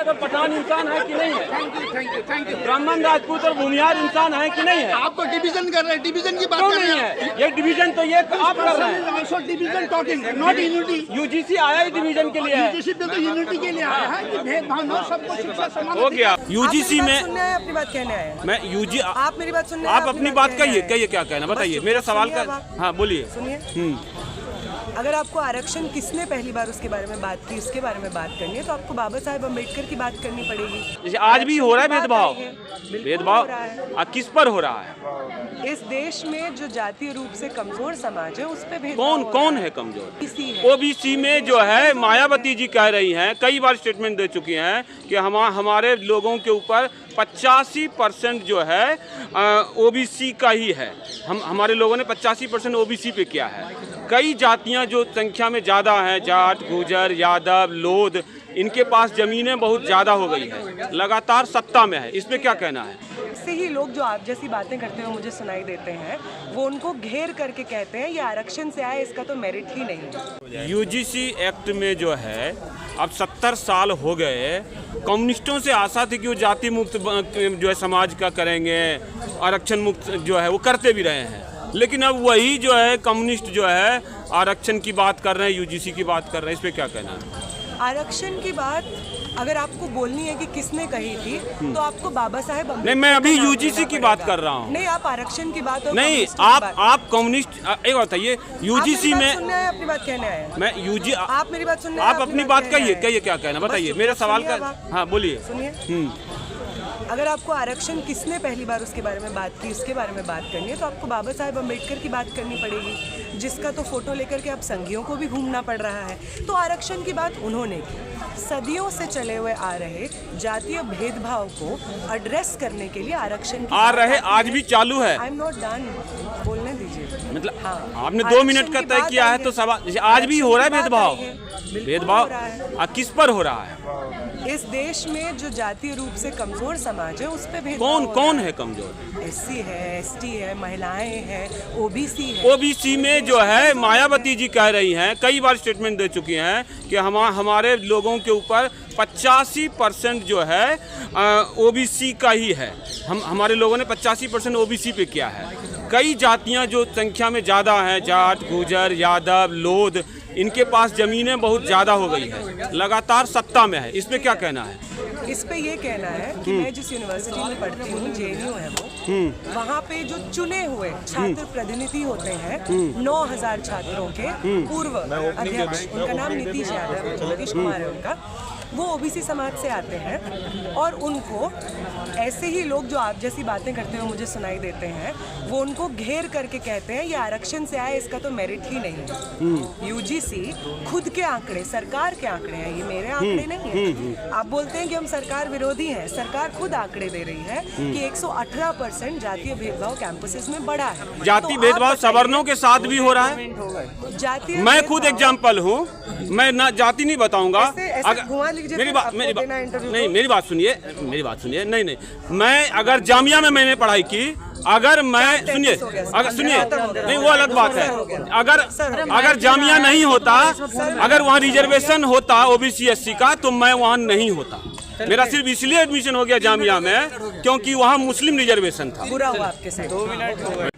तो पठान इंसान है कि नहीं है? Thank you. ब्राह्मण, राजपूत और भूमिहार इंसान है कि नहीं है? आप तो डिवीजन कर रहे हैं, डिवीजन की बात क्यों कर नहीं रहे हैं। है? ये डिवीजन तो ये आप कर रहे हैं। Also division talking, not unity. UGC आया ही डिवीजन के लिए है। यूजीसी पे तो यूनिटी के लिए आया है कि भेदभाव न, सबको शिक्षा समान। हो गया। यूजीसी में अपनी बात कहने आए हैं। मैं यूजी आप मेरी बात सुनने, आप अपनी बात कहिए क्या कहना बताइए। मेरा सवाल का हाँ बोलिए। सुनिए, अगर आपको आरक्षण किसने पहली बार उसके बारे में बात की, उसके बारे में बात करनी है तो आपको बाबा साहेब अम्बेडकर की बात करनी पड़ेगी। जैसे आज भी हो रहा है भेदभाव। भेदभाव किस पर हो रहा है? इस देश में जो जातीय रूप से कमजोर समाज है उस पे भेदभाव कौन है कमजोर? किसी है। ओबीसी में जो है मायावती जी कह रही हैं, कई बार स्टेटमेंट दे चुकी हैं कि हमारे लोगों के ऊपर 85% जो है ओबीसी का ही है। हमारे लोगों ने 85% ओबीसी पे किया है। कई जातियां जो संख्या में ज़्यादा हैं, जाट, गुर्जर, यादव, लोध, इनके पास ज़मीनें बहुत ज़्यादा हो गई है, लगातार सत्ता में है। इस पे क्या कहना है? से ही लोग जो आप जैसी बातें करते हुए मुझे सुनाई देते हैं वो उनको घेर करके कहते हैं ये आरक्षण से आया, इसका तो मेरिट ही नहीं है। यूजीसी एक्ट में जो है अब 70 साल हो गए। कम्युनिस्टों से आशा थी कि वो जाति मुक्त जो है समाज का करेंगे, आरक्षण मुक्त जो है वो करते भी रहे हैं। लेकिन अब वही जो है कम्युनिस्ट जो है आरक्षण की बात कर रहे हैं, यूजीसी की बात कर रहे हैं। इस पे क्या कहना है? आरक्षण की बात अगर आपको बोलनी है कि किसने कही थी तो आपको बाबा साहेब अम्बेडकर। नहीं, मैं अभी यूजीसी की बात कर रहा हूँ। नहीं, आप आरक्षण की बात नहीं, आप कम्युनिस्ट एक बताइए। यूजीसी में अपनी बात कहने आए हैं। मैं यूजी आप मेरी बात सुनने, आप अपनी बात कहिए क्या कहना बताइए। मेरा सवाल का हाँ बोलिए। सुनिए, अगर आपको आरक्षण किसने पहली बार उसके बारे में बात की, उसके बारे में बात करनी है तो आपको बाबा साहेब अम्बेडकर की बात करनी पड़ेगी, जिसका तो फोटो लेकर के अब संघियों को भी घूमना पड़ रहा है। तो आरक्षण की बात उन्होंने की। सदियों से चले हुए आ रहे जातीय भेदभाव को एड्रेस करने के लिए आरक्षण की आ रहे आज भी चालू है। आई एम नॉट डन, बोलने दीजिए। मतलब हाँ, आपने 2 मिनट का तय किया है तो सवाल आज भी हो रहा है भेदभाव। भेदभाव किस पर हो रहा है? इस देश में जो जातीय रूप से कमजोर समाज है उस पे भेदभाव कौन है कमजोर? एससी है, एसटी है, महिलाएं हैं, ओबीसी है। ओबीसी में जो है मायावती जी कह रही हैं, कई बार स्टेटमेंट दे चुकी हैं कि हमारे लोगों के ऊपर 85% जो है ओबीसी का ही है। हमारे लोगों ने 85% ओबीसी पे किया है। कई जातियां जो संख्या में ज़्यादा हैं, जाट, गुर्जर, यादव, लोध, इनके पास ज़मीनें बहुत ज़्यादा हो गई है, लगातार सत्ता में है। इस पे क्या कहना है? इस पे ये कहना है कि मैं जिस यूनिवर्सिटी में पढ़ती हूँ, जेएनयू है वो, वहाँ पे जो चुने हुए छात्र प्रतिनिधि होते हैं 9000 छात्रों के पूर्व अध्यक्ष, उनका नाम नीतीश यादव है, नीतीश कुमार है उनका, वो ओबीसी समाज से आते हैं और उनको ऐसे ही लोग जो आप जैसी बातें करते हुए मुझे सुनाई देते हैं वो उनको घेर करके कहते हैं ये आरक्षण से आया, इसका तो मेरिट ही नहीं है। यूजीसी खुद के आंकड़े, सरकार के आंकड़े हैं, ये मेरे आंकड़े नहीं है। आप बोलते हैं कि हम सरकार विरोधी हैं, सरकार खुद आंकड़े दे रही है कि 118% जातीय भेदभाव कैंपसेस में बढ़ा है। जाति भेदभाव सवर्णों के साथ भी हो रहा है। जातीय मैं खुद एग्जाम्पल हूँ, मैं ना जाति नहीं बताऊंगा। मेरी बात सुनिए। नहीं, मैं अगर जामिया में मैंने पढ़ाई की, अगर मैं सुनिए नहीं वो अलग बात है। अगर जामिया नहीं होता, अगर वहाँ रिजर्वेशन होता ओबीसी एससी का तो मैं वहाँ नहीं होता। मेरा सिर्फ इसलिए एडमिशन हो गया जामिया में क्योंकि वहाँ मुस्लिम रिजर्वेशन था। बुरा हुआ आपके साथ। 2 मिनट हो गए।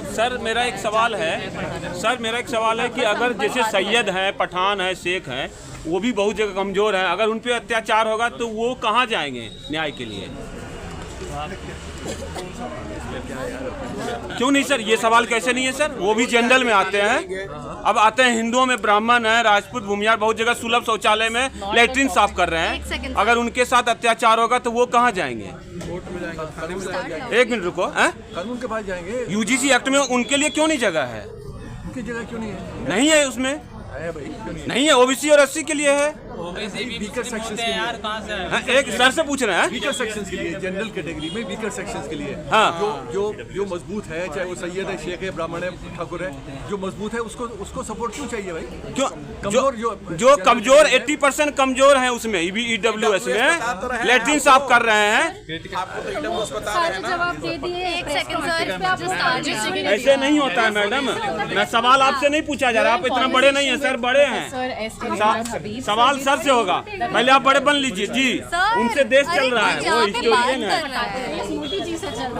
सर मेरा एक सवाल है कि अगर जैसे सैयद हैं, पठान है, शेख हैं, वो भी बहुत जगह कमज़ोर हैं, अगर उन पे अत्याचार होगा तो वो कहाँ जाएंगे न्याय के लिए? क्यों नहीं सर, ये सवाल कैसे नहीं है सर? वो भी जनरल में आते हैं। अब आते हैं हिंदुओं में, ब्राह्मण है, राजपूत, भूमिहार, बहुत जगह सुलभ शौचालय में लैट्रिन साफ कर रहे हैं। अगर उनके साथ अत्याचार होगा तो वो कहाँ जाएंगे? एक मिनट रुको, कानून के पास जाएंगे। यूजीसी एक्ट में उनके लिए क्यों नहीं जगह है? उनकी जगह क्यों नहीं है? नहीं है उसमें, है भाई, क्यों नहीं है? नहीं है। ओबीसी और एससी के लिए है। वीकर सेक्शंस के लिए, एक सर से पूछ रहे हैं। वीकर सेक्शंस के लिए, जनरल कैटेगरी में वीकर सेक्शंस के लिए, हाँ। जो मजबूत है, चाहे वो सैयद है, शेख है, ब्राह्मण है, ठाकुर है, जो मजबूत है उसको सपोर्ट क्यों चाहिए भाई? जो कमजोर 80% कमजोर है उसमें EWS में लेटरिन साफ कर रहे हैं। सारे जवाब दे दिए। एक सेकंड सर, ऐसे नहीं होता है मैडम, मैं सवाल आपसे नहीं पूछा जा रहा, आप इतना बड़े नहीं हैं सर, बड़े हैं। सवाल सर से होगा, पहले आप बड़े बन लीजिए जी, उनसे देश चल रहा है, वो हिस्टोरियन है। मोदी जी से चल